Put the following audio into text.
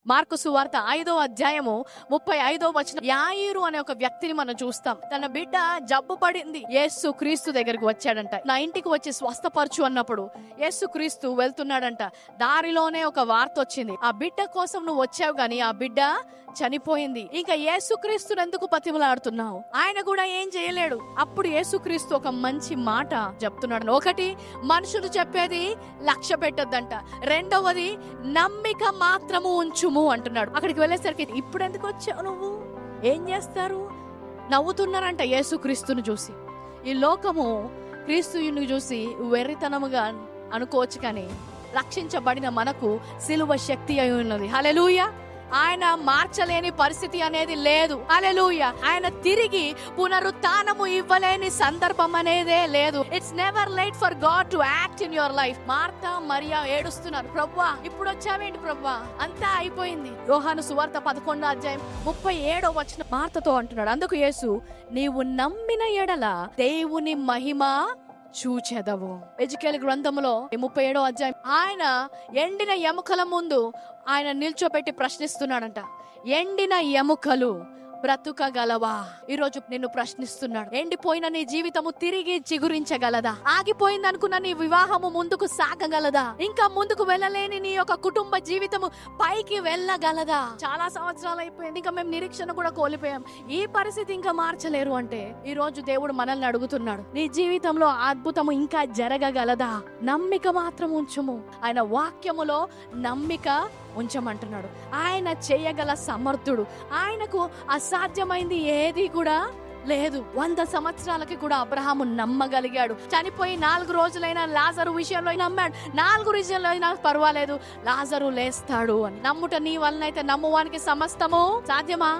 Mark సువార్త 5వ అధ్యాయము 35వ వచనం. యాయిరు అనే ఒక వ్యక్తిని మనం చూస్తాం. తన బిడ్డ జబ్బు పడింది. యేసు క్రీస్తు దగ్గరికి వచ్చాడంట. నా ఇంటికి వచ్చి స్వస్థపరచు అన్నప్పుడు యేసు క్రీస్తు వెళ్తున్నాడంట. దారిలోనే ఒక వార్త వచ్చింది, ఆ బిడ్డ కోసం నువ్వు వచ్చావు గాని ఆ బిడ్డ చనిపోయింది. ఇంకా యేసుక్రీస్తుని ఎందుకు బతిమలాడుతున్నావు? ఆయన కూడా ఏం చేయలేడు. అప్పుడు యేసుక్రీస్తు ఒక మంచి మాట చెప్తున్నాడు. ఒకటి, మనుషులు చెప్పేది లక్ష్య పెట్టొద్దంట. రెండవది, నమ్మిక మాత్రము ఉంచుము అంటున్నాడు. అక్కడికి వెళ్ళేసరికి, ఇప్పుడు ఎందుకు వచ్చావు నువ్వు, ఏం చేస్తారు? నవ్వుతున్నారంట యేసుక్రీస్తుని చూసి. ఈ లోకము క్రీస్తుని చూసి వెర్రితనముగా అనుకోవచ్చు, కానీ రక్షించబడిన మనకు సిలువ శక్తి అయి ఉన్నది. హల్లెలూయా. ఆయన మార్చలేని పరిస్థితి అనేది లేదు. హల్లెలూయా. ఆయన తిరిగి పునరుత్థానము ఇవ్వలేని సందర్భం అనేదే లేదు. It's never late for God to act in your life. Martha Maria ఏడుస్తున్నారు, ప్రభువా ఇప్పుడు వచ్చావేంటి ప్రభువా, అంతా అయిపోయింది. యోహాను సువార్త 11వ అధ్యాయం 37వ వచనం మార్తతో అంటున్నాడు, అందుకు యేసు, నీవు నమ్మిన ఎడల దేవుని మహిమ చూచెదవు. ఎజికేలు గ్రంథములో 37వ అధ్యాయం ఆయన ఎండిన ఎముకల ముందు ఆయన నిల్చోబెట్టి ప్రశ్నిస్తున్నాడంట, ఎండిన ఎముకలు బ్రతుకగలవా? ఈరోజు నిన్ను ప్రశ్నిస్తున్నాడు. ఎండిపోయిన నీ జీవితము తిరిగి చిగురించగలదా? ఆగిపోయింది అనుకున్న నీ వివాహము ముందుకు సాగగలదా? ఇంకా ముందుకు వెళ్ళలేని నీ యొక్క కుటుంబ జీవితము పైకి వెళ్ళగలదా? చాలా సంవత్సరాలు అయిపోయింది, ఇంకా మేము నిరీక్షణ కూడా కోల్పోయాం. ఈ పరిస్థితి ఇంకా మార్చలేరు అంటే ఈ రోజు దేవుడు మనల్ని అడుగుతున్నాడు, నీ జీవితంలో అద్భుతము ఇంకా జరగగలదా? నమ్మిక మాత్రం ఉంచుము. ఆయన వాక్యములో నమ్మిక ఉంచమంటున్నాడు. ఆయన చేయగల సమర్థుడు. ఆయనకు అసాధ్యమైంది ఏది కూడా లేదు. 100 సంవత్సరాలకి కూడా అబ్రహాము నమ్మగలిగాడు. చనిపోయి 4 రోజులైనా లాజరు విషయంలో నమ్మాడు. 4 విషయంలో అయినా పర్వాలేదు, లాజరు లేస్తాడు అని. నమ్ముట నీ వలనైతే నమ్మువానికి సమస్తము సాధ్యమా?